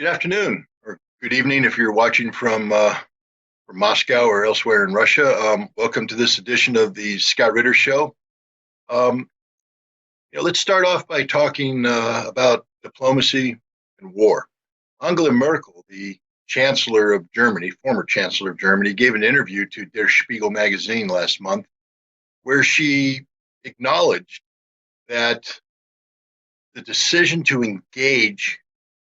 Good afternoon, or good evening if you're watching from Moscow or elsewhere in Russia. Welcome to this edition of the Scott Ritter Show. Um, let's start off by talking about diplomacy and war. Angela Merkel, the Chancellor of Germany, former Chancellor of Germany, gave an interview to Der Spiegel magazine last month where she acknowledged that the decision to engage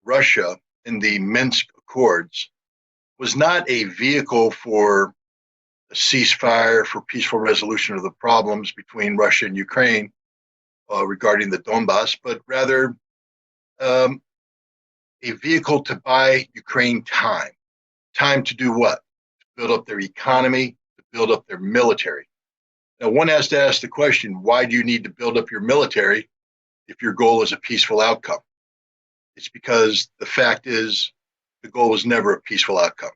Russia in the Minsk Accords was not a vehicle for a ceasefire, for peaceful resolution of the problems between Russia and Ukraine regarding the Donbass, but rather a vehicle to buy Ukraine time. Time to do what? To build up their economy, to build up their military. Now, one has to ask the question, why do you need to build up your military if your goal is a peaceful outcome? It's because the fact is the goal was never a peaceful outcome.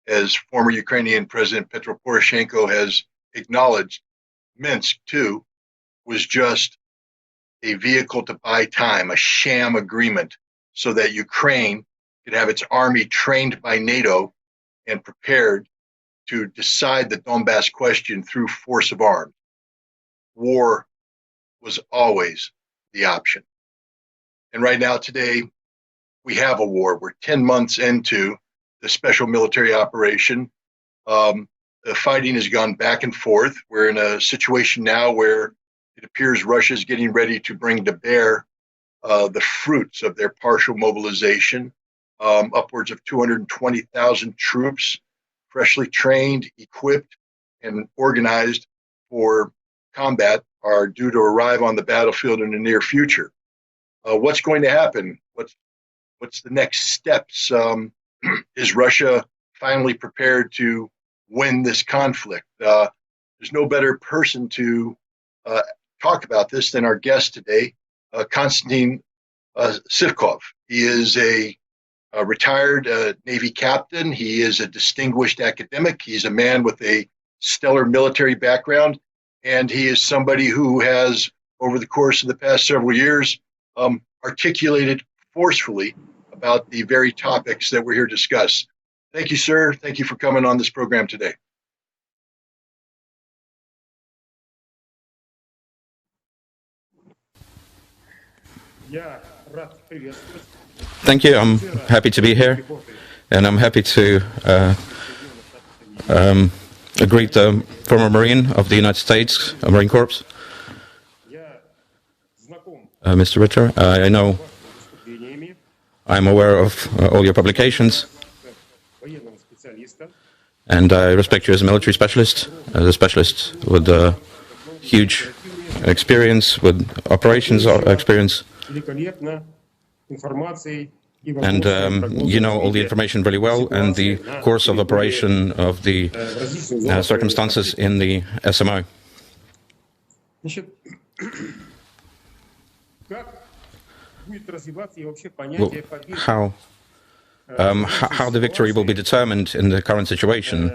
As former Ukrainian President Petro Poroshenko has acknowledged, Minsk, too, was just a vehicle to buy time, a sham agreement, so that Ukraine could have its army trained by NATO and prepared to decide the Donbass question through force of arms. War was always the option. And right now, today, we have a war. We're 10 months into the special military operation. The fighting has gone back and forth. We're in a situation now where it appears Russia is getting ready to bring to bear the fruits of their partial mobilization. Upwards of 220,000 troops, freshly trained, equipped, and organized for combat, are due to arrive on the battlefield in the near future. What's going to happen? What's the next steps? Is Russia finally prepared to win this conflict? There's no better person to talk about this than our guest today, Konstantin Sivkov. He is a retired Navy captain. He is a distinguished academic. He's a man with a stellar military background, and he is somebody who has, over the course of the past several years, articulated forcefully about the very topics that we're here to discuss. Thank you, sir. Thank you for coming on this program today. Thank you. I'm happy to be here, and I'm happy to greet the former Marine of the United States Marine Corps, Mr. Ritter. I know I'm aware of all your publications, and I respect you as a military specialist, with huge experience, with operations experience. And you know all the information really well, and the course of operation of the circumstances in the SMO. Well, how the victory will be determined in the current situation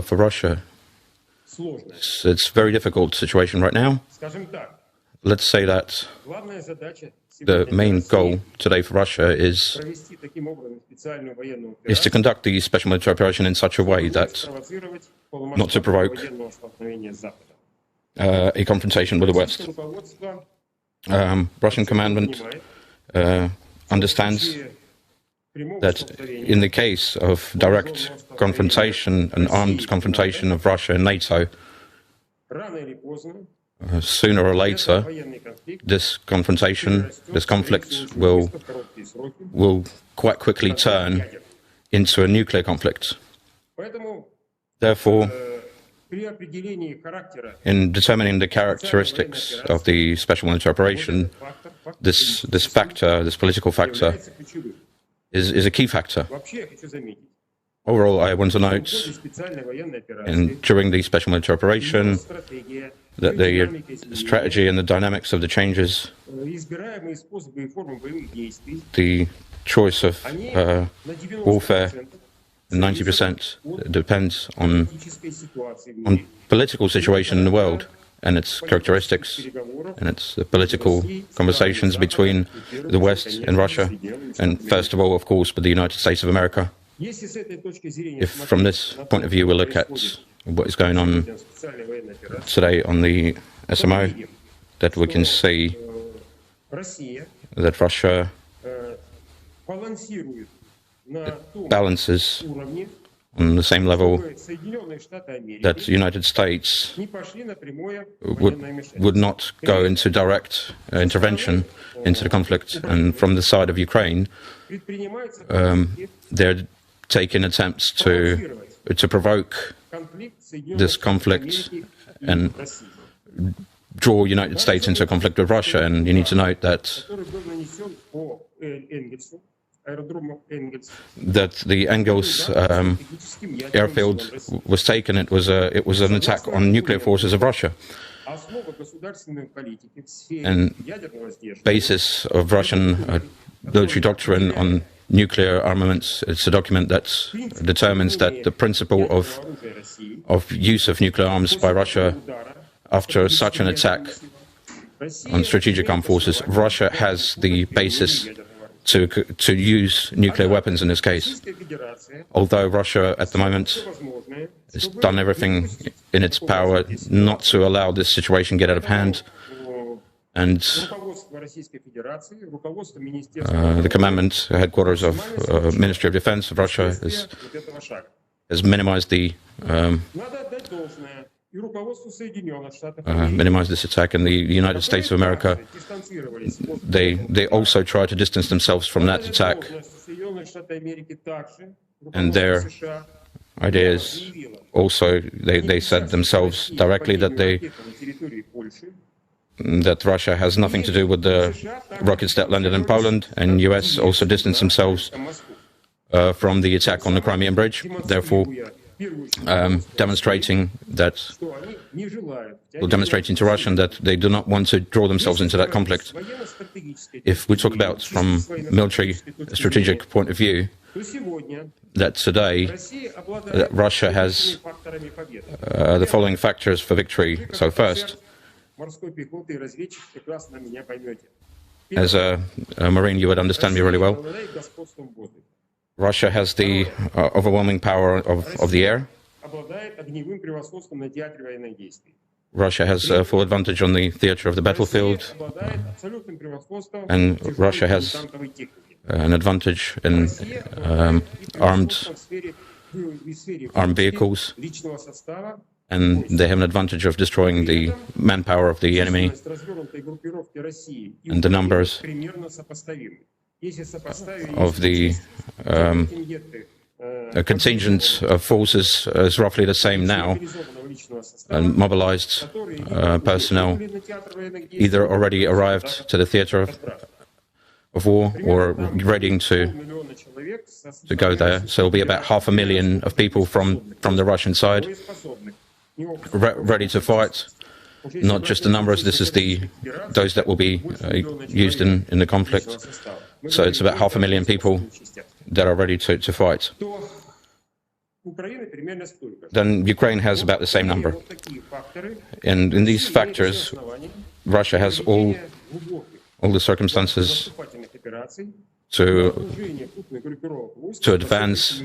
for Russia? It's a very difficult situation right now. Let's say that the main goal today for Russia is to conduct the special military operation in such a way that not to provoke a confrontation with the West. Russian commandment understands that in the case of direct confrontation, an armed confrontation of Russia and NATO, sooner or later, this confrontation, this conflict will quite quickly turn into a nuclear conflict. Therefore, in determining the characteristics of the special military operation, this political factor, is a key factor. Overall, I want to note, during the special military operation, that the strategy and the dynamics of the changes, the choice of warfare, 90% depends on political situation in the world. and its characteristics and its political conversations between the West and Russia, and first of all, of course, with the United States of America. If from this point of view we look at what is going on today on the SMO, that we can see that Russia balances on the same level that the United States would not go into direct intervention into the conflict. And from the side of Ukraine, they're taking attempts to provoke this conflict and draw United States into a conflict with Russia. And you need to note that the Engels airfield was taken. It was an attack on nuclear forces of Russia. And basis of Russian military doctrine on nuclear armaments, it's a document that determines that the principle of use of nuclear arms by Russia after such an attack on strategic armed forces, Russia has the basis to use nuclear weapons in this case. Although Russia at the moment has done everything in its power not to allow this situation get out of hand, and the commandment headquarters of Ministry of Defense of Russia has minimized this attack, and the United States of America, they also try to distance themselves from that attack, and their ideas also, they said themselves directly that Russia has nothing to do with the rockets that landed in Poland, and US also distanced themselves from the attack on the Crimean Bridge, therefore demonstrating to Russia that they do not want to draw themselves into that conflict. If we talk about from military strategic point of view, that today that Russia has the following factors for victory. So first, as a Marine, you would understand me really well. Russia has the overwhelming power of the air. Russia has full advantage on the theater of the battlefield, and Russia has an advantage in armed vehicles, and they have an advantage of destroying the manpower of the enemy, and the numbers of the contingent of forces is roughly the same now, and mobilized personnel either already arrived to the theater of war or ready to go there. So it'll be about 500,000 of people from the Russian side ready to fight. Not just the numbers, this is those that will be used in the conflict. So it's about 500,000 people that are ready to fight. Then Ukraine has about the same number. And in these factors, Russia has all the circumstances to advance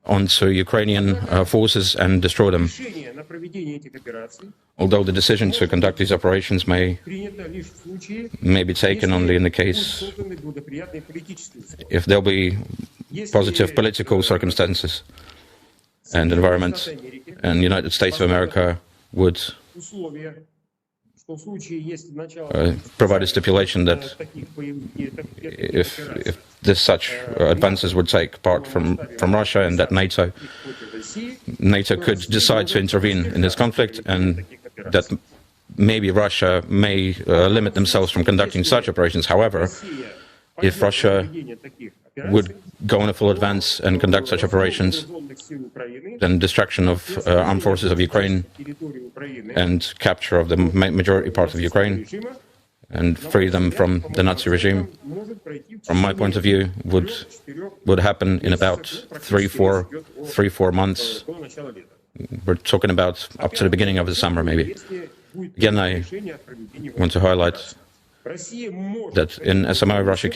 onto Ukrainian forces and destroy them. Although the decision to conduct these operations may be taken only in the case if there'll be positive political circumstances and environment, and the United States of America would provide a stipulation that if such advances would take part from Russia, and that NATO could decide to intervene in this conflict, and that maybe Russia may limit themselves from conducting such operations. However, if Russia would go on a full advance and conduct such operations, then destruction of armed forces of Ukraine and capture of the majority part of Ukraine and free them from the Nazi regime, from my point of view, would happen in about 3-4 months We're talking about up to the beginning of the summer, maybe. Again, I want to highlight that in SMO, Russia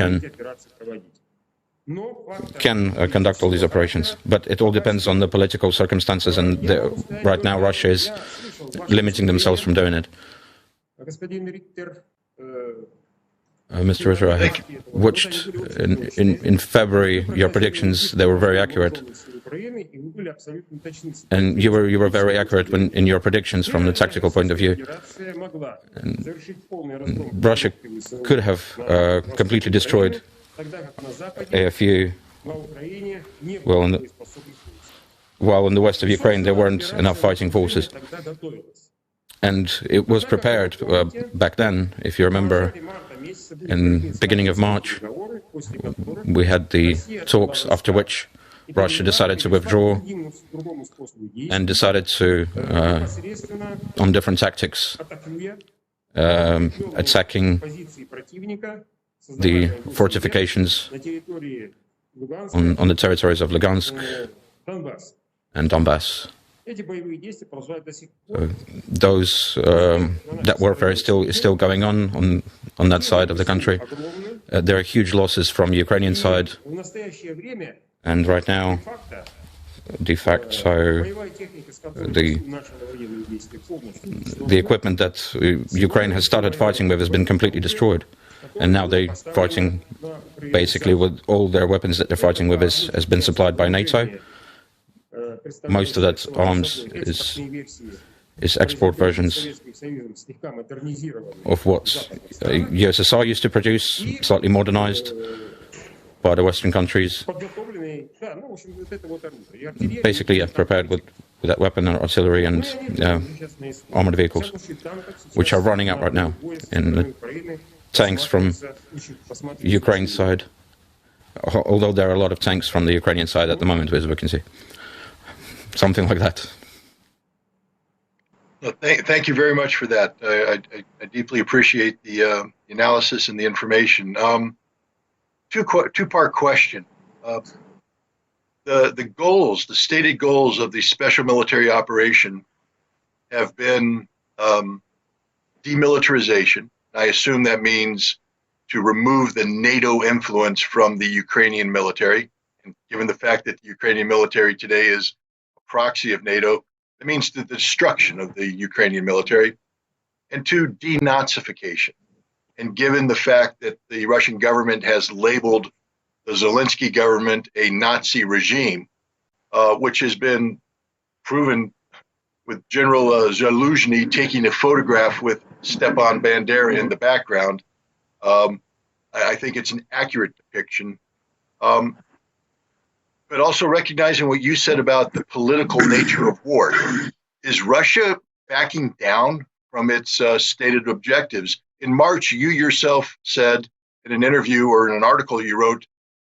can conduct all these operations, but it all depends on the political circumstances, and right now Russia is limiting themselves from doing it. Mr. Ritter, I have watched in February your predictions. They were very accurate, and you were very accurate in your predictions from the tactical point of view. And Russia could have completely destroyed AFU. While in the west of Ukraine there weren't enough fighting forces, and it was prepared back then. If you remember, in the beginning of March, we had the talks, after which Russia decided to withdraw and decided to, on different tactics, attacking the fortifications on the territories of Lugansk and Donbass. That warfare is still going on that side of the country. There are huge losses from the Ukrainian side, and right now, de facto, the equipment that Ukraine has started fighting with has been completely destroyed, and now they're fighting basically with all their weapons that they're fighting with has been supplied by NATO. Most of that arms is export versions of what USSR used to produce, slightly modernized by the Western countries. Basically, prepared with that weapon and artillery and armored vehicles, which are running out right now. And the tanks from Ukraine's side, although there are a lot of tanks from the Ukrainian side at the moment, as we can see. Something like that. Well, thank you very much for that. I deeply appreciate the analysis and the information. Two-part question. The goals, the stated goals of the special military operation have been demilitarization. I assume that means to remove the NATO influence from the Ukrainian military. And given the fact that the Ukrainian military today is proxy of NATO, it means the destruction of the Ukrainian military. And two, denazification. And given the fact that the Russian government has labeled the Zelensky government a Nazi regime, which has been proven with General Zaluzhny taking a photograph with Stepan Bandera in the background, I think it's an accurate depiction. But also recognizing what you said about the political nature of war. Is Russia backing down from its stated objectives? In March, you yourself said in an interview or in an article you wrote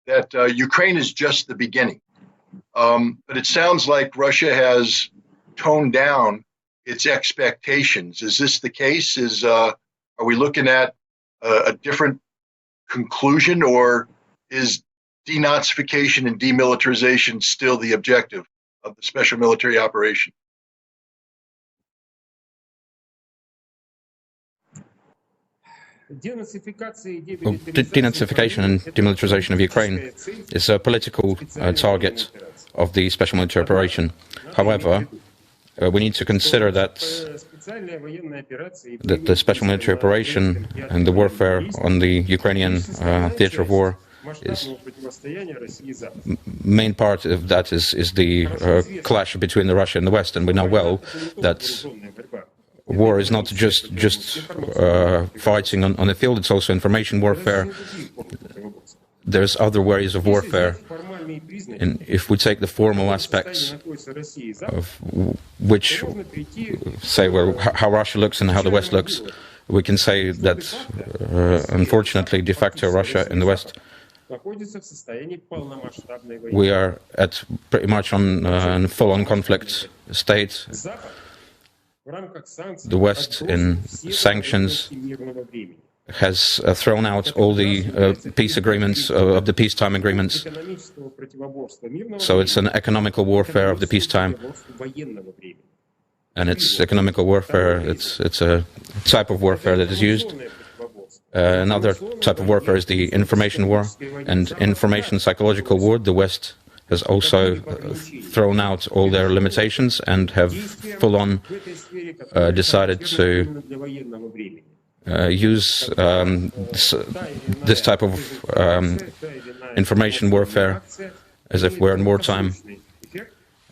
that Ukraine is just the beginning. But it sounds like Russia has toned down its expectations. Is this the case? Are we looking at a different conclusion, or is denazification and demilitarization still the objective of the special military operation? Denazification and demilitarization of Ukraine is a political target of the special military operation. However, we need to consider that the special military operation and the warfare on the Ukrainian theater of war main part of that is the clash between the Russia and the West, and we know well that war is not just fighting on the field; it's also information warfare. There's other ways of warfare, and if we take the formal aspects of which say how Russia looks and how the West looks, we can say that unfortunately, de facto, Russia and the West, we are at pretty much on full-on conflict state. The West in sanctions has thrown out all the peace agreements, of the peacetime agreements. So it's an economical warfare of the peacetime. And it's economical warfare, it's a type of warfare that is used. Another type of warfare is the information war and information psychological war. The West has also thrown out all their limitations and have full-on decided to use this type of information warfare as if we're in wartime.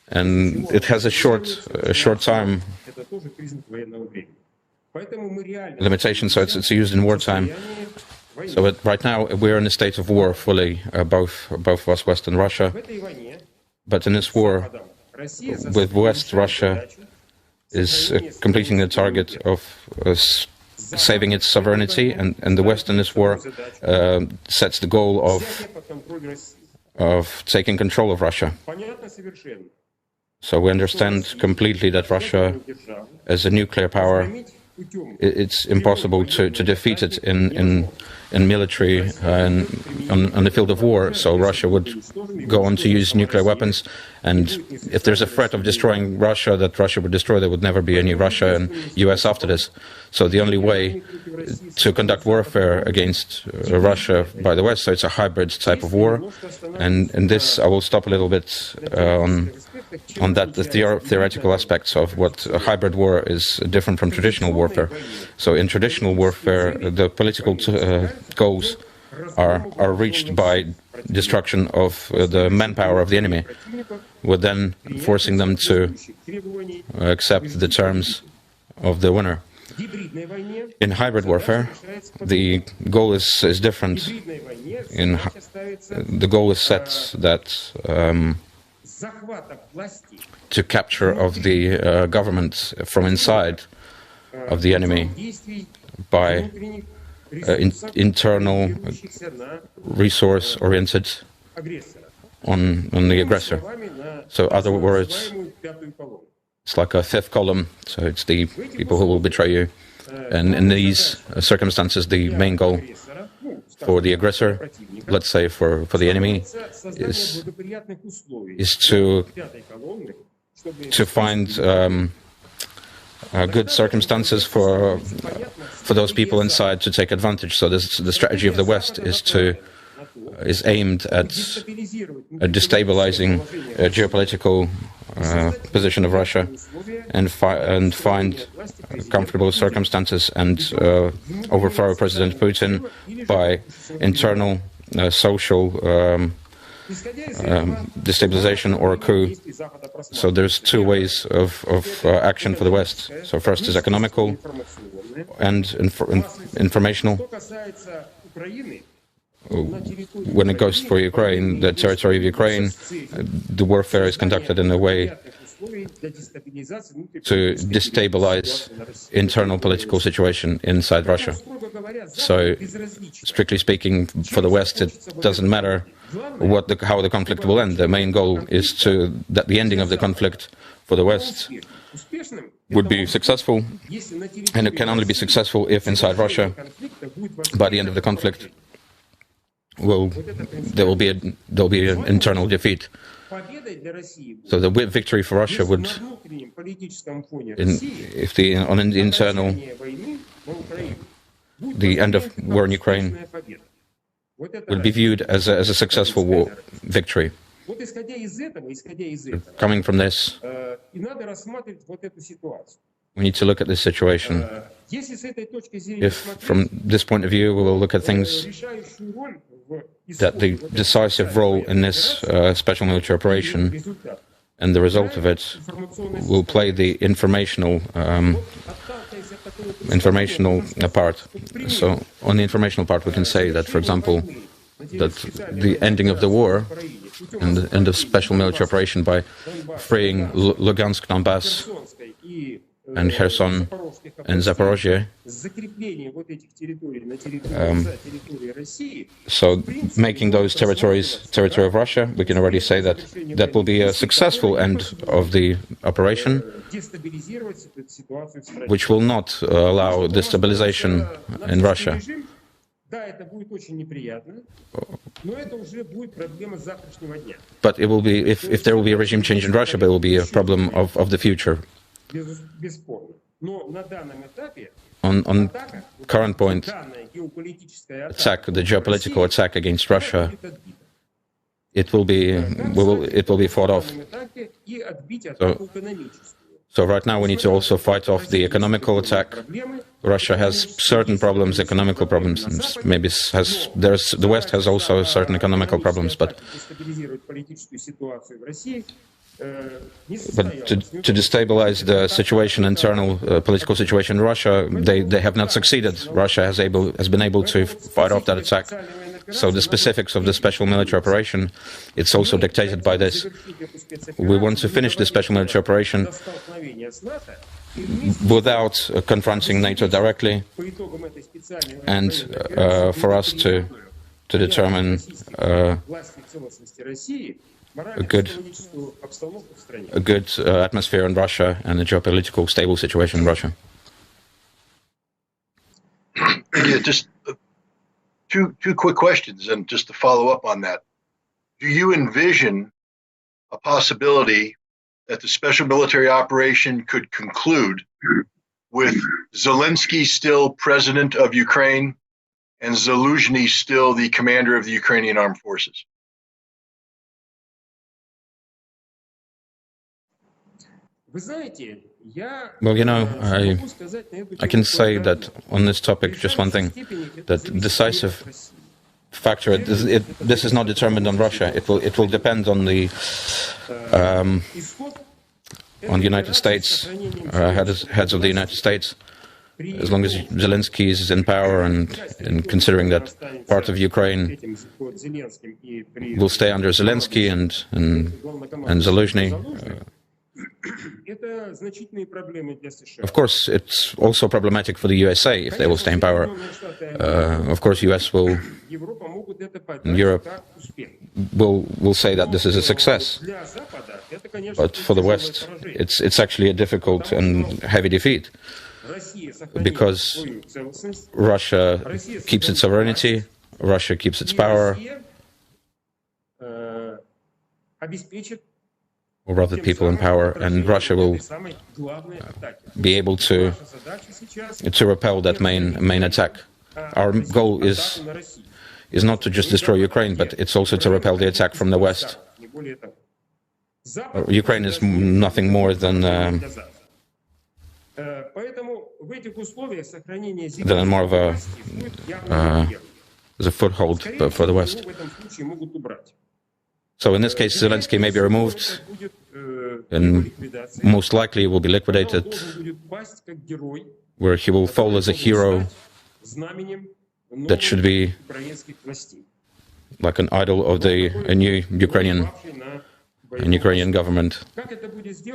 And it has a short time limitation, so it's used in wartime. So right now we're in a state of war fully, both of us, West and Russia. But in this war, with West, Russia is completing the target of saving its sovereignty, and the West in this war sets the goal of taking control of Russia. So we understand completely that Russia, as a nuclear power, it's impossible to defeat it in military and on the field of war. So Russia would go on to use nuclear weapons, and if there's a threat of destroying Russia that Russia would destroy, there would never be any Russia and US after this. So the only way to conduct warfare against Russia by the West, so it's a hybrid type of war. And in this I will stop a little bit on that, the theoretical aspects of what a hybrid war is different from traditional warfare. So in traditional warfare, the political goals are reached by destruction of the manpower of the enemy, with then forcing them to accept the terms of the winner. In hybrid warfare, the goal is different. The goal is set that to capture of the government from inside of the enemy by internal resource-oriented on the aggressor. So, other words, it's like a fifth column. So it's the people who will betray you. And in these circumstances, the main goal for the aggressor, let's say for the enemy, is to find good circumstances for those people inside to take advantage. So this, the strategy of the West is aimed at destabilizing a geopolitical position of Russia and find comfortable circumstances and overthrow President Putin by internal social destabilization or a coup. So there's two ways of action for the West. So first is economical and informational. When it goes for Ukraine, the territory of Ukraine, the warfare is conducted in a way to destabilize internal political situation inside Russia. So, strictly speaking, for the West, it doesn't matter how the conflict will end. The main goal is that the ending of the conflict for the West would be successful, and it can only be successful if inside Russia, by the end of the conflict, there will be an internal defeat. So the victory for Russia would, on the internal, the end of war in Ukraine would be viewed as a successful war victory. Coming from this, we need to look at this situation. If from this point of view we will look at things that the decisive role in this special military operation and the result of it will play the informational part. So on the informational part we can say that, for example, that the ending of the war and the end of special military operation by freeing Lugansk, Donbass and Kherson and Zaporozhye. So making those territories territory of Russia, we can already say that that will be a successful end of the operation, which will not allow destabilization in Russia. But it will be, if there will be a regime change in Russia, but it will be a problem of the future. On current point, the geopolitical attack against Russia, it will be fought off. So right now we need to also fight off the economical attack. Russia has certain problems, economical problems, and maybe the West has also certain economical problems, but to destabilize the situation, internal political situation in Russia, they have not succeeded. Russia has been able to fight off that attack. So the specifics of the special military operation, it's also dictated by this. We want to finish the special military operation without confronting NATO directly, and for us to determine a good atmosphere in Russia and a geopolitical stable situation in Russia. Yeah, just two quick questions, and just to follow up on that. Do you envision a possibility that the special military operation could conclude with Zelensky still president of Ukraine and Zaluzhny still the commander of the Ukrainian armed forces? Well, I can say that on this topic, just one thing, that decisive factor, this is not determined on Russia. It will depend on the United States, heads of the United States. As long as Zelensky is in power, and considering that part of Ukraine will stay under Zelensky and Zaluzhny. Of course, it's also problematic for the USA if they will stay in power. Of course, US and Europe will say that this is a success. But for the West, it's actually a difficult and heavy defeat, because Russia keeps its sovereignty, Russia keeps its power, or rather people in power, and Russia will be able to repel that main attack. Our goal is not to just destroy Ukraine, but it's also to repel the attack from the West. Ukraine is nothing more than more of a foothold for the West. So in this case, Zelensky may be removed, and most likely will be liquidated, where he will fall as a hero that should be like an idol of a new Ukrainian government,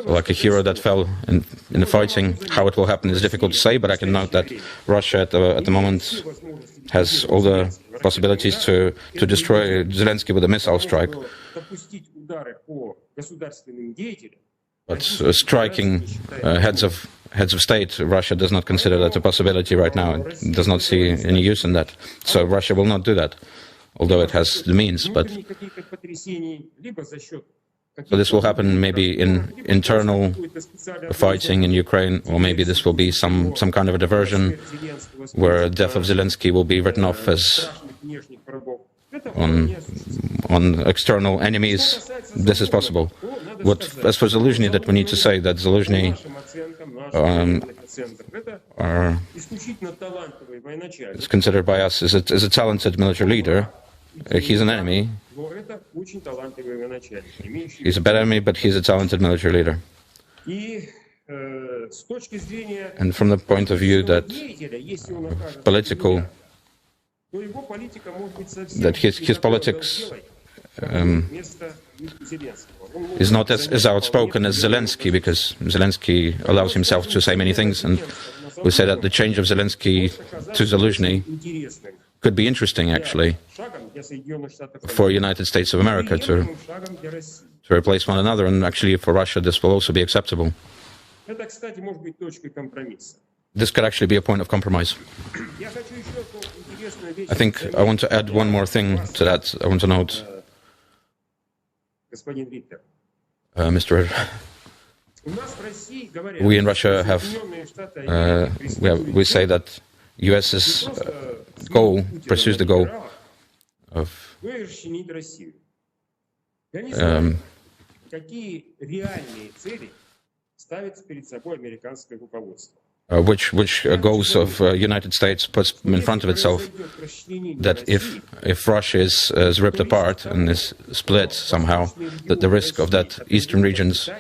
like a hero that fell in the fighting. How it will happen is difficult to say, but I can note that Russia at the moment has all the possibilities to destroy Zelensky with a missile strike. But striking heads of state, Russia does not consider that a possibility right now. It does not see any use in that. So Russia will not do that, although it has the means. But so this will happen maybe in internal fighting in Ukraine, or maybe this will be some kind of a diversion where the death of Zelensky will be written off as on external enemies. This is possible. As for Zaluzhny, that we need to say that Zaluzhny is considered by us as a talented military leader. He's an enemy. He's a bad enemy, but he's a talented military leader. And from the point of view that political, that his politics is not as outspoken as Zelensky, because Zelensky allows himself to say many things, and we say that the change of Zelensky to Zaluzhny could be interesting, actually, for United States of America to replace one another, and actually for Russia this will also be acceptable. this could actually be a point of compromise. I think I want to add one more thing to that. I want to note, Mr. Ritter, we in Russia have, we say that U.S.'s goal pursues the goal of which goals of United States puts in front of itself, that if Russia is ripped apart and is split somehow, that the risk of that eastern regions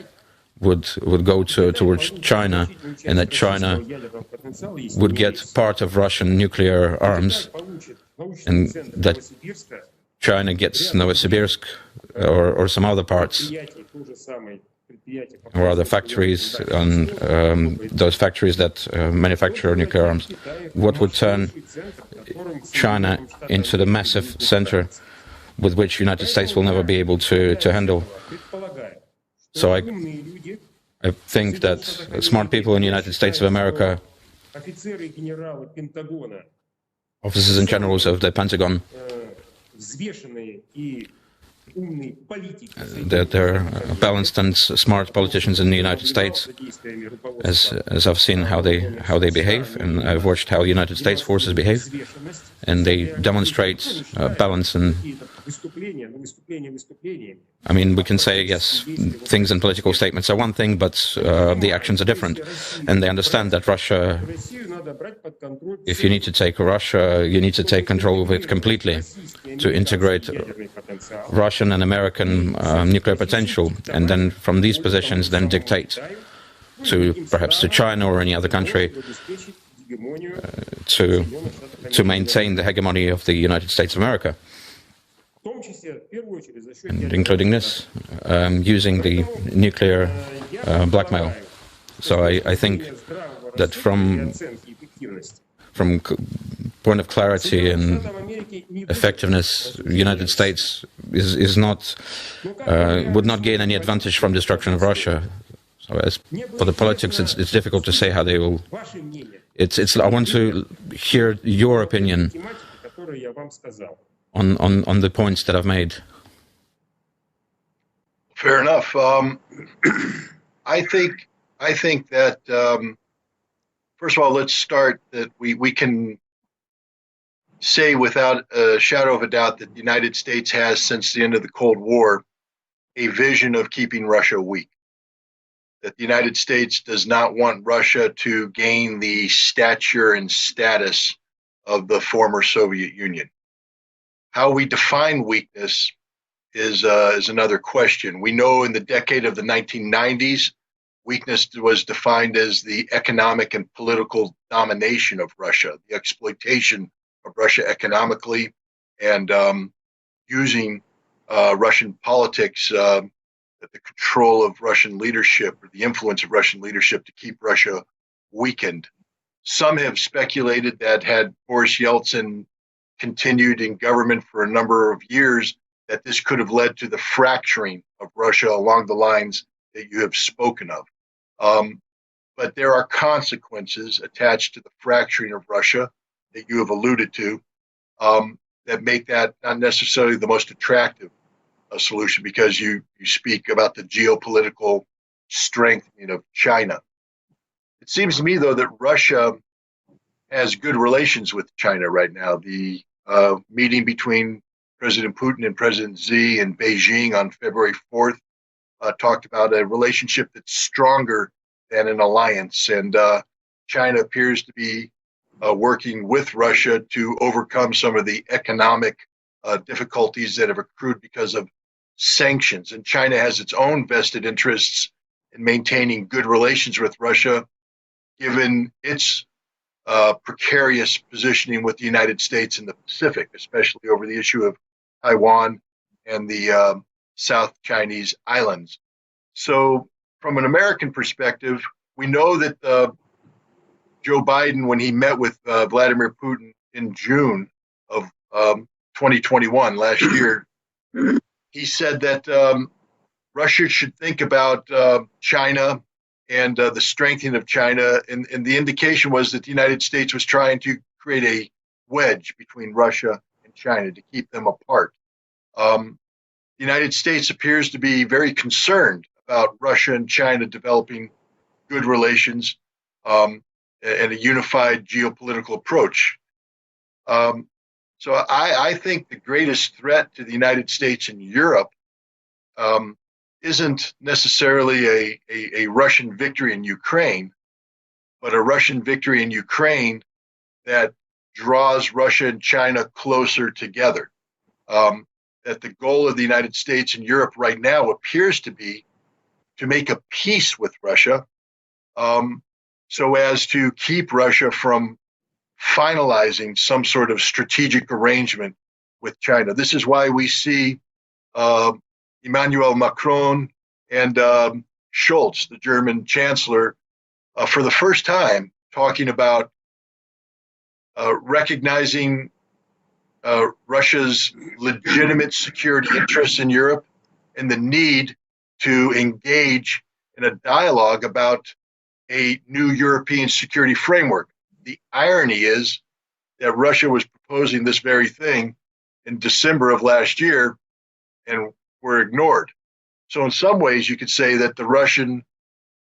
would go towards China, and that China would get part of Russian nuclear arms, and that China gets Novosibirsk or some other parts, or other factories, and those factories that manufacture nuclear arms, what would turn China into the massive center with which the United States will never be able to handle. So I think that smart people in the United States of America, officers and generals of the Pentagon, that they're balanced and smart politicians in the United States, as I've seen how they behave, and I've watched how the United States forces behave, and they demonstrate balance. And I mean, we can say, yes, things in political statements are one thing, but the actions are different, and they understand that Russia, if you need to take Russia, you need to take control of it completely, to integrate Russian and American nuclear potential, and then from these positions then dictate to perhaps to China or any other country to maintain the hegemony of the United States of America, and including this, using the nuclear blackmail. So I think that from point of clarity and effectiveness, the United States is not would not gain any advantage from destruction of Russia. So as for the politics, it's difficult to say how they will. I want to hear your opinion on the points that I've made. Fair enough. I think that first of all, let's start that we can say without a shadow of a doubt that the United States has, since the end of the Cold War, a vision of keeping Russia weak. That the United States does not want Russia to gain the stature and status of the former Soviet Union. How we define weakness is another question. We know in the decade of the 1990s, weakness was defined as the economic and political domination of Russia, the exploitation of Russia economically, and using Russian politics, the control of Russian leadership or the influence of Russian leadership to keep Russia weakened. Some have speculated that had Boris Yeltsin continued in government for a number of years, that this could have led to the fracturing of Russia along the lines that you have spoken of. But there are consequences attached to the fracturing of Russia that you have alluded to that make that not necessarily the most attractive solution, because you speak about the geopolitical strengthening of China. It seems to me, though, that Russia has good relations with China right now. The meeting between President Putin and President Xi in Beijing on February 4th talked about a relationship that's stronger than an alliance, and China appears to be working with Russia to overcome some of the economic difficulties that have accrued because of sanctions. And China has its own vested interests in maintaining good relations with Russia, given its precarious positioning with the United States in the Pacific, especially over the issue of Taiwan and the South Chinese islands. So from an American perspective, we know that Joe Biden, when he met with Vladimir Putin in June of 2021, last year, he said that Russia should think about China and the strengthening of China. And the indication was that the United States was trying to create a wedge between Russia and China to keep them apart. The United States appears to be very concerned about Russia and China developing good relations and a unified geopolitical approach. So I think the greatest threat to the United States and Europe isn't necessarily a Russian victory in Ukraine, but a Russian victory in Ukraine that draws Russia and China closer together. That the goal of the United States and Europe right now appears to be to make a peace with Russia, so as to keep Russia from finalizing some sort of strategic arrangement with China. This is why we see Emmanuel Macron and Scholz, the German chancellor, for the first time talking about recognizing Russia's legitimate security interests in Europe and the need to engage in a dialogue about a new European security framework. The irony is that Russia was proposing this very thing in December of last year and were ignored. So in some ways, you could say that the Russian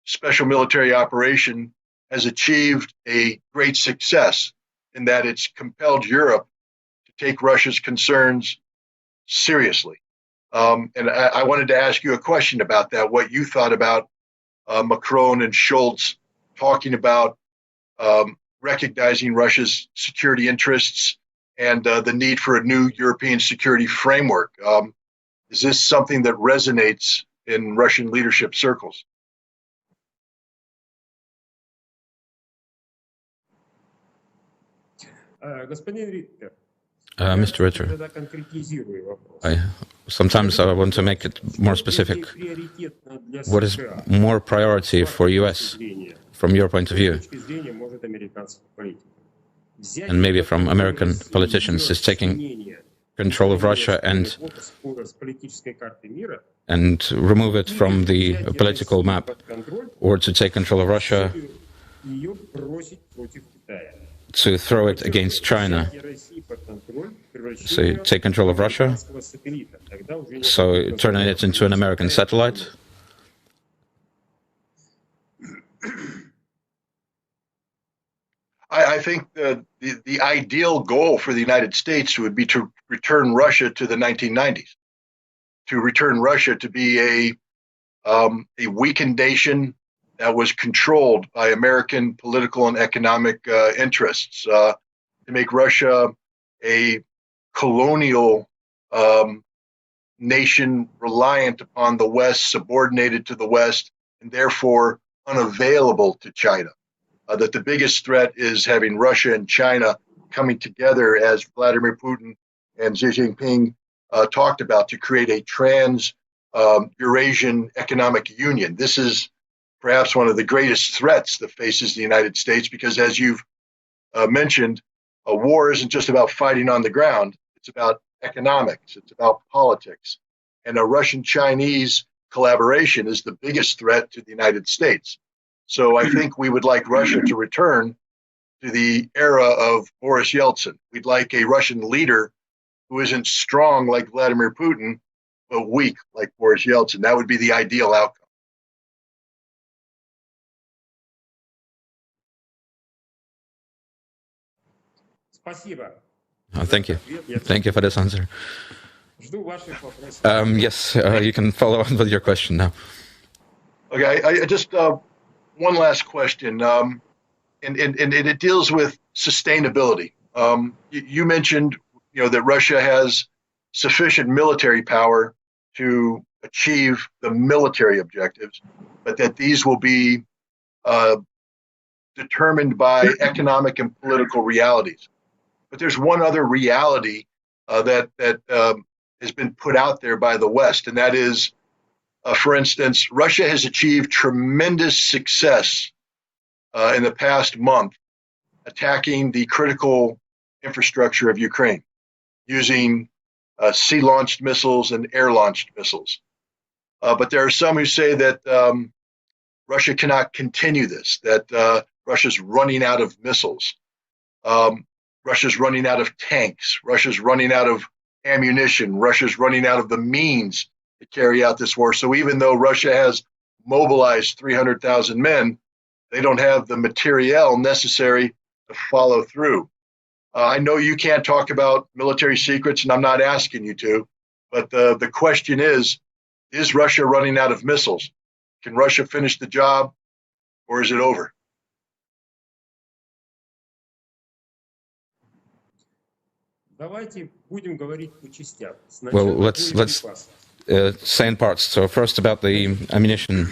special military operation has achieved a great success in that it's compelled Europe to take Russia's concerns seriously. And I wanted to ask you a question about that, what you thought about Macron and Scholz talking about recognizing Russia's security interests and the need for a new European security framework. Is this something that resonates in Russian leadership circles? Mr. Ritter, sometimes I want to make it more specific. What is more priority for US from your point of view? And maybe from American politicians, is taking control of Russia and remove it from the political map, or to take control of Russia to throw it against China. So you take control of Russia, so turning it into an American satellite. I think the ideal goal for the United States would be to return Russia to the 1990s, to return Russia to be a weakened nation that was controlled by American political and economic interests, to make Russia a colonial nation reliant upon the West, subordinated to the West, and therefore unavailable to China. That the biggest threat is having Russia and China coming together, as Vladimir Putin and Xi Jinping talked about, to create a trans-Eurasian economic union. This is perhaps one of the greatest threats that faces the United States, because as you've mentioned, a war isn't just about fighting on the ground. It's about economics. It's about politics. And a Russian-Chinese collaboration is the biggest threat to the United States. So I think we would like Russia to return to the era of Boris Yeltsin. We'd like a Russian leader who isn't strong like Vladimir Putin, but weak like Boris Yeltsin. That would be the ideal outcome. Thank you. Thank you for this answer. Yes, you can follow on with your question now. Okay, I just one last question, and it deals with sustainability. You mentioned, that Russia has sufficient military power to achieve the military objectives, but that these will be determined by economic and political realities. But there's one other reality that has been put out there by the West, and that is, for instance, Russia has achieved tremendous success in the past month attacking the critical infrastructure of Ukraine using sea-launched missiles and air-launched missiles. But there are some who say that Russia cannot continue this, that Russia's running out of missiles. Russia's running out of tanks. Russia's running out of ammunition. Russia's running out of the means to carry out this war. So even though Russia has mobilized 300,000 men, they don't have the materiel necessary to follow through. I know you can't talk about military secrets, and I'm not asking you to, but the question is Russia running out of missiles? Can Russia finish the job, or is it over? Well, let's say in parts. So first about the ammunition.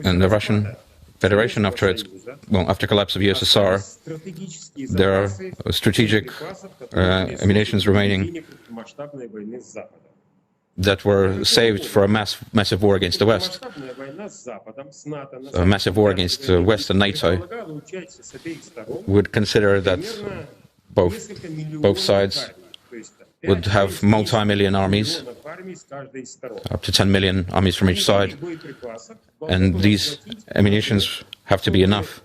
And the Russian Federation, after collapse of USSR, there are strategic ammunitions remaining that were saved for a massive war against the West, a massive war against the West and NATO. Would consider that both sides would have multi-million armies, up to 10 million armies from each side, and these ammunitions have to be enough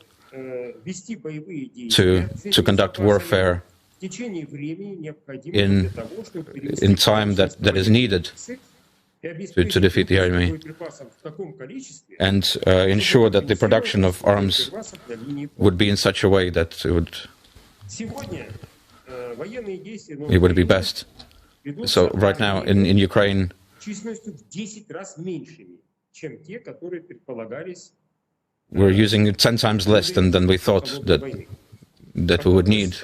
to conduct warfare in time that is needed to defeat the enemy, and ensure that the production of arms would be in such a way that it would be best. So right now in Ukraine, we're using 10 times less than we thought that we would need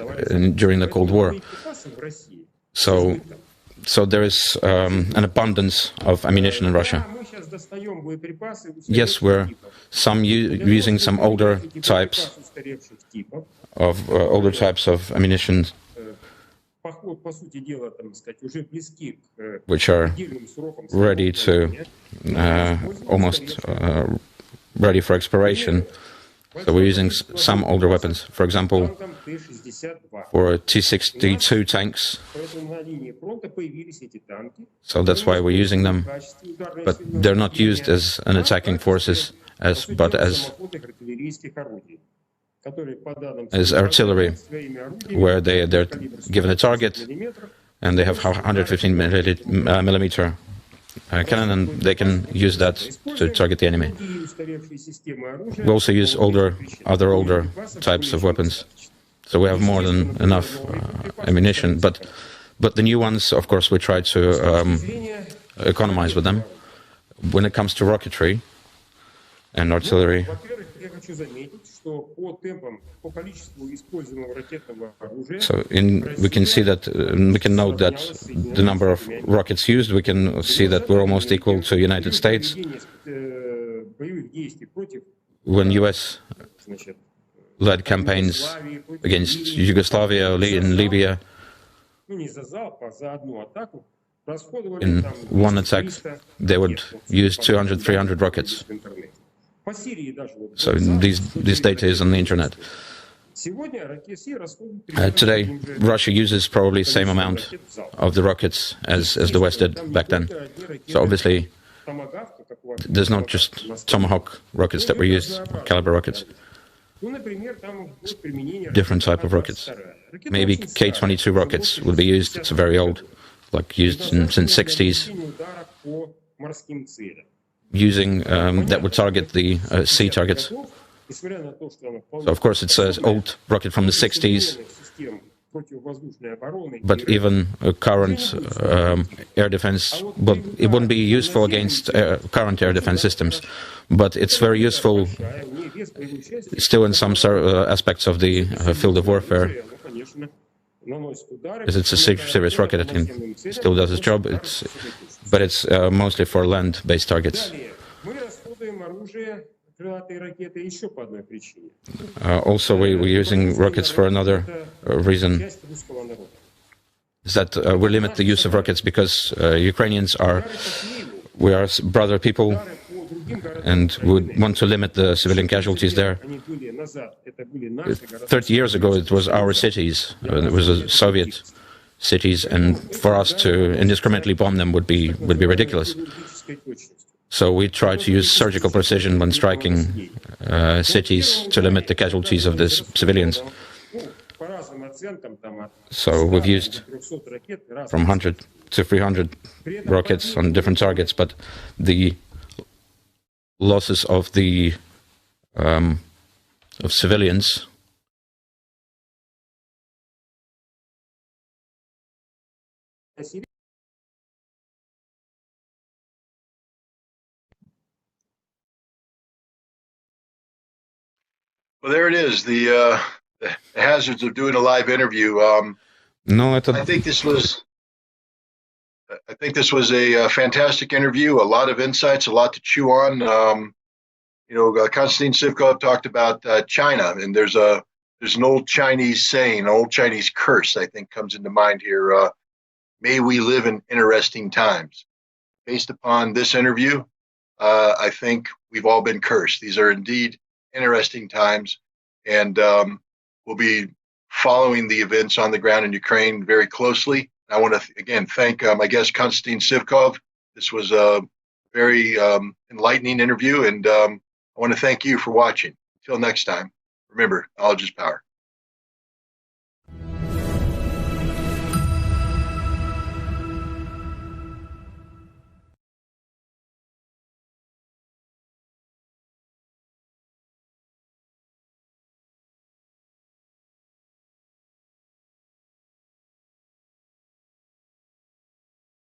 during the Cold War. So there is an abundance of ammunition in Russia. Yes, we're using some older types of ammunition, which are ready to almost ready for expiration. So we're using some older weapons. For example, for T-62 tanks. So that's why we're using them. But they're not used as an attacking forces, but as artillery, where they're given a target and they have 115 millimeter cannon, and they can use that to target the enemy. We also use other older types of weapons, so we have more than enough ammunition. But the new ones, of course, we try to economize with them. When it comes to rocketry and artillery, so we can see that we can note that the number of rockets used. We can see that we're almost equal to United States. When US led campaigns against Yugoslavia or in Libya, in one attack they would use 200, 300 rockets. So this data is on the internet. Today, Russia uses probably the same amount of the rockets as the West did back then. So obviously, there's not just Tomahawk rockets that were used, caliber rockets. Different type of rockets. Maybe K-22 rockets will be used. It's very old, like used since 60s. Using that would target the sea targets. So of course it's an old rocket from the 60s, but even a current air defense, but it wouldn't be useful against current air defense systems. But it's very useful still in some aspects of the field of warfare, because it's a serious rocket. It still does its job. But it's mostly for land-based targets. Also, we're using rockets for another reason, is that we limit the use of rockets because Ukrainians are brother people, and would want to limit the civilian casualties there. 30 years ago, it was our cities. It was Soviet cities, and for us to indiscriminately bomb them would be ridiculous. So we try to use surgical precision when striking cities to limit the casualties of the civilians. So we've used from 100 to 300 rockets on different targets, but the losses of the of civilians Well, there it is. The hazards of doing a live interview. No, I think this was a fantastic interview. A lot of insights, a lot to chew on. Konstantin Sivkov talked about China, and there's an old Chinese saying, an old Chinese curse, I think, comes into mind here. May we live in interesting times. Based upon this interview, I think we've all been cursed. These are indeed interesting times, and we'll be following the events on the ground in Ukraine very closely. I want to again thank my guest Konstantin Sivkov. This was a very enlightening interview, and I want to thank you for watching. Until next time, remember, knowledge is power.